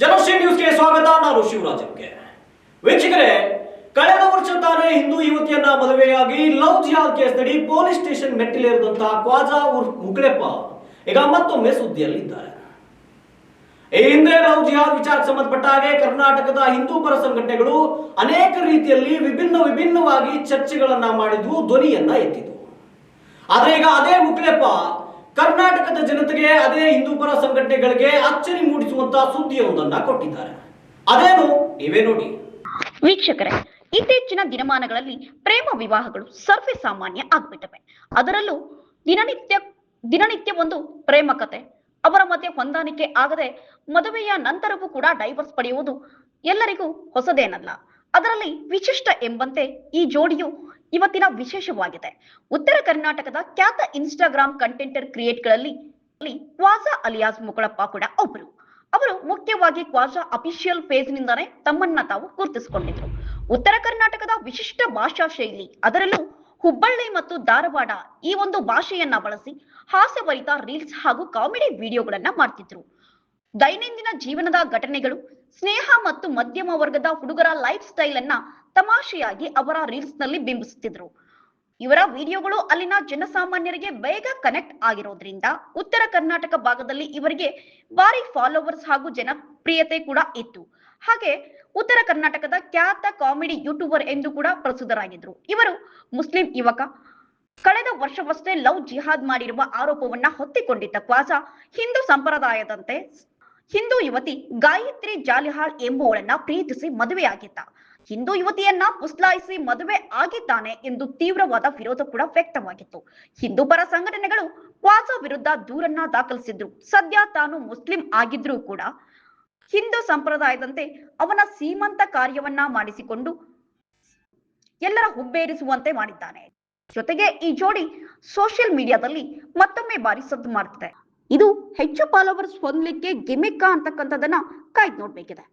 ಜನಶ್ರೀ ನ್ಯೂಸ್ಗೆ ಸ್ವಾಗತ. ನಾನು ಶಿವರಾಜನ್ಗೆ. ವೀಕ್ಷಕರೇ, ಕಳೆದ ವರ್ಷ ತಾನೇ ಹಿಂದೂ ಯುವತಿಯನ್ನ ಮದುವೆಯಾಗಿ ಲವ್ ಜಿಹಾದ್ ಕೇಸ್ನಡಿ ಪೊಲೀಸ್ ಸ್ಟೇಷನ್ ಮೆಟ್ಟಿಲೇರಿದಂತಹ ಖ್ವಾಜಾ ಉರ್ಫ್ ಮುಕ್ಳೆಪ್ಪ ಈಗ ಮತ್ತೊಮ್ಮೆ ಸುದ್ದಿಯಲ್ಲಿದ್ದಾರೆ. ಈ ಹಿಂದೆ ಲವ್ ಜಿಹಾದ್ ವಿಚಾರಕ್ಕೆ ಸಂಬಂಧಪಟ್ಟ ಹಾಗೆ ಕರ್ನಾಟಕದ ಹಿಂದೂ ಪರ ಸಂಘಟನೆಗಳು ಅನೇಕ ರೀತಿಯಲ್ಲಿ ವಿಭಿನ್ನವಾಗಿ ಚರ್ಚೆಗಳನ್ನ ಮಾಡಿದ್ವು, ಧ್ವನಿಯನ್ನ ಎತ್ತಿದ್ವು. ಆದ್ರೆ ಈಗ ಅದೇ ಮುಕ್ಳೆಪ್ಪ ಕರ್ನಾಟಕದ ಜನತೆಗೆ, ಅದೇ ಹಿಂದೂ ಪರ ಸಂಘಟನೆಗಳಿಗೆ ಅಚ್ಚರಿ ಮೂಡಿಸುವಂತಹ ಸುದ್ದಿಯೊಂದನ್ನ ಕೊಟ್ಟಿದ್ದಾರೆ. ಅದೇನು ನೀವೇ ನೋಡಿ. ವೀಕ್ಷಕರೇ, ಇತ್ತೀಚಿನ ದಿನಮಾನಗಳಲ್ಲಿ ಪ್ರೇಮ ವಿವಾಹಗಳು ಸರ್ವೇ ಸಾಮಾನ್ಯ ಆಗ್ಬಿಟ್ಟವೆ. ಅದರಲ್ಲೂ ದಿನನಿತ್ಯ ಒಂದು ಪ್ರೇಮ ಕತೆ, ಅವರ ಮಧ್ಯೆ ಹೊಂದಾಣಿಕೆ ಆಗದೆ ಮದುವೆಯ ನಂತರವೂ ಕೂಡ ಡೈವರ್ಸ್ ಪಡೆಯುವುದು ಎಲ್ಲರಿಗೂ ಹೊಸದೇನಲ್ಲ. ಅದರಲ್ಲಿ ವಿಶಿಷ್ಟ ಎಂಬಂತೆ ಈ ಜೋಡಿಯು ಇವತ್ತಿನ ವಿಶೇಷವಾಗಿದೆ. ಉತ್ತರ ಕರ್ನಾಟಕದ ಖ್ಯಾತ ಇನ್ಸ್ಟಾಗ್ರಾಮ್ ಕಂಟೆಂಟರ್ ಕ್ರಿಯೇಟ್ಗಳಲ್ಲಿ ಖ್ವಾಜಾ ಅಲಿಯಾಸ್ ಮುಕ್ಳಪ್ಪ ಕೂಡ ಒಬ್ಬರು. ಅವರು ಮುಖ್ಯವಾಗಿ ಖ್ವಾಜಾ ಅಫಿಷಿಯಲ್ ಪೇಜ್ ನಿಂದಾನೇ ತಮ್ಮನ್ನ ತಾವು ಗುರುತಿಸಿಕೊಂಡಿದ್ರು. ಉತ್ತರ ಕರ್ನಾಟಕದ ವಿಶಿಷ್ಟ ಭಾಷಾ ಶೈಲಿ, ಅದರಲ್ಲೂ ಹುಬ್ಬಳ್ಳಿ ಮತ್ತು ಧಾರವಾಡ ಈ ಒಂದು ಭಾಷೆಯನ್ನ ಬಳಸಿ ಹಾಸ್ಯಭರಿತ ರೀಲ್ಸ್ ಹಾಗೂ ಕಾಮಿಡಿ ವಿಡಿಯೋಗಳನ್ನ ಮಾಡ್ತಿದ್ರು. ದೈನಂದಿನ ಜೀವನದ ಘಟನೆಗಳು, ಸ್ನೇಹ ಮತ್ತು ಮಧ್ಯಮ ವರ್ಗದ ಹುಡುಗರ ಲೈಫ್ ಸ್ಟೈಲ್ ಅನ್ನ ತಮಾಷೆಯಾಗಿ ಅವರ ರೀಲ್ಸ್ ನಲ್ಲಿ ಬಿಂಬಿಸುತ್ತಿದ್ರು. ಇವರ ವಿಡಿಯೋಗಳು ಅಲ್ಲಿನ ಜನಸಾಮಾನ್ಯರಿಗೆ ಬೇಗ ಕನೆಕ್ಟ್ ಆಗಿರೋದ್ರಿಂದ ಉತ್ತರ ಕರ್ನಾಟಕ ಭಾಗದಲ್ಲಿ ಇವರಿಗೆ ಭಾರಿ ಫಾಲೋವರ್ಸ್ ಹಾಗೂ ಜನಪ್ರಿಯತೆ ಕೂಡ ಇತ್ತು. ಹಾಗೆ ಉತ್ತರ ಕರ್ನಾಟಕದ ಖ್ಯಾತ ಕಾಮಿಡಿ ಯೂಟ್ಯೂಬರ್ ಎಂದು ಕೂಡ ಪ್ರಸಿದ್ಧರಾಗಿದ್ರು. ಇವರು ಮುಸ್ಲಿಂ ಯುವಕ. ಕಳೆದ ವರ್ಷವಷ್ಟೇ ಲವ್ ಜಿಹಾದ್ ಮಾಡಿರುವ ಆರೋಪವನ್ನ ಹೊತ್ತಿಕೊಂಡಿದ್ದ ಖ್ವಾಜಾ ಹಿಂದೂ ಸಂಪ್ರದಾಯದಂತೆ ಹಿಂದೂ ಯುವತಿ ಗಾಯತ್ರಿ ಜಾಲಿಹಾಳ್ ಎಂಬುವಳನ್ನ ಪ್ರೀತಿಸಿ ಮದುವೆಯಾಗಿದ್ದ. ಹಿಂದೂ ಯುವತಿಯನ್ನ ಪುಸ್ಲಾಯಿಸಿ ಮದುವೆ ಆಗಿದ್ದಾನೆ ಎಂದು ತೀವ್ರವಾದ ವಿರೋಧ ಕೂಡ ವ್ಯಕ್ತವಾಗಿತ್ತು. ಹಿಂದೂ ಪರ ಸಂಘಟನೆಗಳು ಖ್ವಾಜಾ ವಿರುದ್ಧ ದೂರನ್ನ ದಾಖಲಿಸಿದ್ರು. ಸದ್ಯ ತಾನು ಮುಸ್ಲಿಂ ಆಗಿದ್ರೂ ಕೂಡ ಹಿಂದೂ ಸಂಪ್ರದಾಯದಂತೆ ಅವನ ಸೀಮಂತ ಕಾರ್ಯವನ್ನ ಮಾಡಿಸಿಕೊಂಡು ಎಲ್ಲರ ಹುಬ್ಬೇರಿಸುವಂತೆ ಮಾಡಿದ್ದಾನೆ. ಜೊತೆಗೆ ಈ ಜೋಡಿ ಸೋಷಿಯಲ್ ಮೀಡಿಯಾದಲ್ಲಿ ಮತ್ತೊಮ್ಮೆ ಬಾರಿ ಸದ್ದು ಮಾಡ್ತಿದೆ. ಇದು ಹೆಚ್ಚು ಫಾಲೋವರ್ಸ್ ಹೊಂದಲಿಕ್ಕೆ ಗಿಮಿಕ್ಕಾ ಅಂತಕ್ಕಂಥದ್ದನ್ನ ಕಾಯ್ದು ನೋಡ್ಬೇಕಿದೆ.